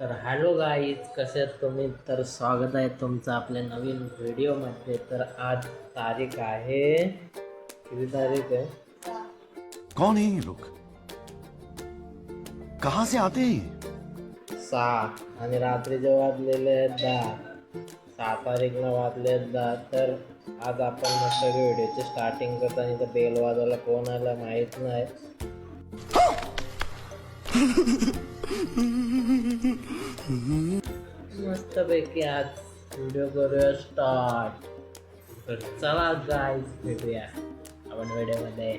तर hello guys, कसे आहेत तुम्ही? तर स्वागत आहे तुमचं आपल्या नवीन व्हिडिओमध्ये. तर आज तारीख आहे, किती तारीख आहे? कौन है ये लोग? कहां से आते हैं ये? 6 आणि रात्रीचे वाजलेले आहेत 10. 6 तारीखला वाजले आहेत 10. तर आज आपण मस्त व्हिडिओची स्टार्टिंग करताना तर बेल वाजवायला कोण आला माहीत नाही. मस्तपैकी आज व्हिडिओ करूया स्टार्ट. तर चला गाईज, भेटूया आपण व्हिडिओमध्ये.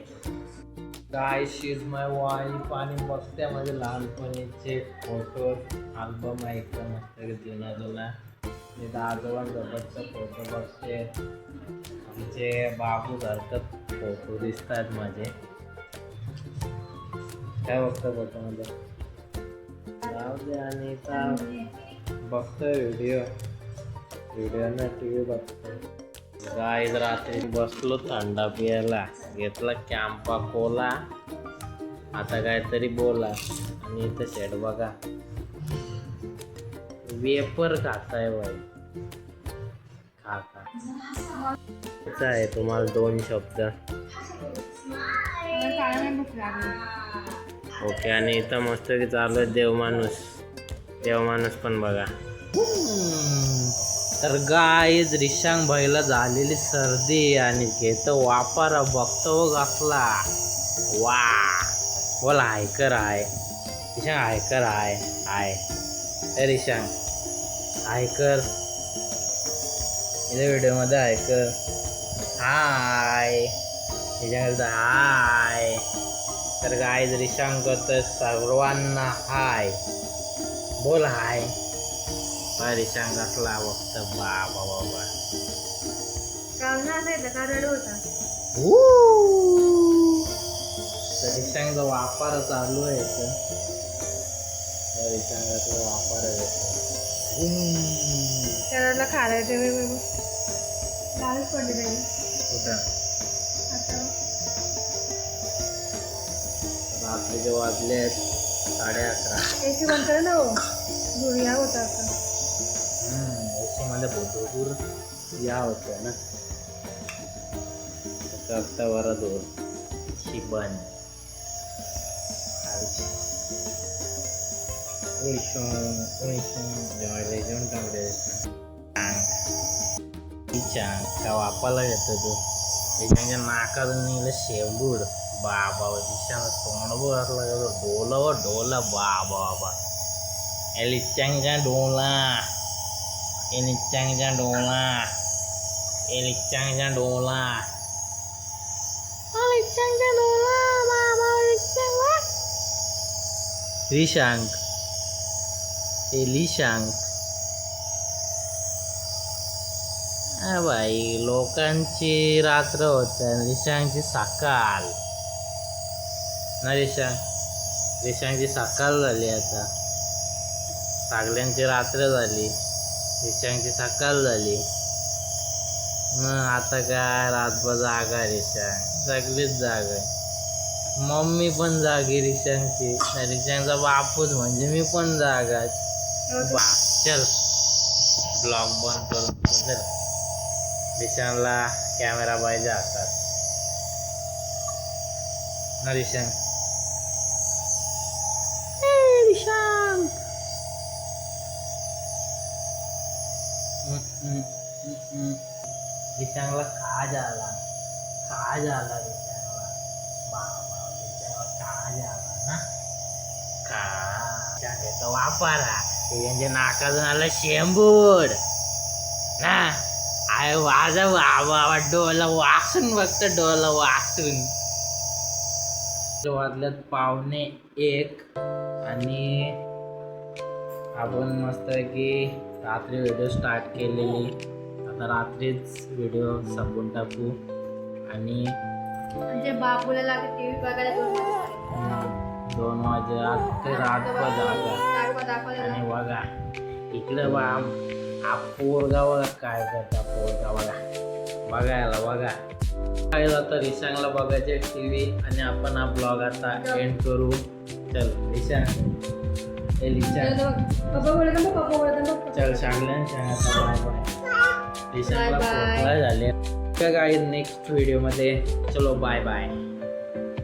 Guys, she is my wife आणि बघते माझे लहानपणीचे फोटो अल्बम आहे एकदम मस्त जुना जुना. मी आजोबांसोबतचा फोटो बघते. आमचे बाबू सारखं फोटो दिसतात माझे. काय बघतो फोटोमध्ये? जाऊ दे. आणि बघतोय व्हिडिओ ना टी व्ही बघतोय. गाईज, रात्री बसलो थंडा पियाला, घेतला कॅम्पा कोला. आता काहीतरी बोला. आणि इथं शेड बघा, वेपर खाताय बाई. खाता आहे तुम्हाला 2 शब्द. ओके. आणि इथं मस्त की चालू आहे देवमाणूस पण बघा. तर गाईज, रिशांग भाईला झालेली सर्दी आणि घेतो वापारा. बघतो घासला. वा बोला हायकर आहे रिशांग. हायकर आहे रिशांग. हायकर इथे व्हिडिओमध्ये हायकर. हाय रिशांग. हाय. तर गाईज, रिशांग करतोय सर्वांना हाय. बोल हाय. रिशांग असला बघत. बाबा बाबा तर रिशांगचा वापर चालू आहे. रिशांगाचा वापर त्याला खायला लालच पडली नाही कुठं? आता रात्रीचे वाजले 11:30. एसी बंद कर ना. हो धुळ्या होता आता. एसी मध्ये भरपूर या होत्या ना. करता बरा दूर शिबन का वापाला येतो तो. त्याच्या नाकातून निघलं शेंबूड. बाबा दिशाला तोंड बसला ढोला बाबा बाबा. एलिचांगचा डोला. एलिचांगचा डोला. एलिचांगचा डोला. एलिचांगचा डोला बाबा. रिशांग. एलिशांग. बाई, लोकांची रात्र होते आणि रिशांगची सकाळ ना. रिशांगची सकाळ झाली. आता सगळ्यांची रात्र झाली, रिशांगची सकाळ झाली. मग आता काय रातभर जागा रिशांग. सगळीच जागा आहे. मम्मी पण जागी रिशांगची. रिशांगचा बापूच म्हणजे मी पण जागा. चल ब्लॉग बंद करून चल. रिशांगला कॅमेरा पाहिजे हातात ना. रिशांग. रिशांग. रिशांगला खाज आला रिशांगला. बाबा रिशांगला खाज आला ना. खा वापारा. त्यांच्या नाकातून आला शेंबूड ना. आय वाजा बाबा. डोला वासून बघत. डोला वासून. वाजल्यात 1:15 आणि आपण मस्त की रात्री व्हिडिओ स्टार्ट केलेली. आता रात्रीच व्हिडिओ संपून टाकू. आणि म्हणजे बापूला लागत टीव्ही बघायला 2 वाजे आज रातभर जागा. आणि बघा इकडं हा पोरगा बघा काय करता. पोरगा बघायला बघा काय जातं. रिशांगला बघायचे टी व्ही. आणि आपण हा ब्लॉग आता एंड करू. चल रिशांग. पप्पा बोलत ना पप्पा बोलत ना चल सांगलं सांगा बाय बाय Bye bye. झाले काय नेक्स्ट व्हिडिओमध्ये चलो बाय बाय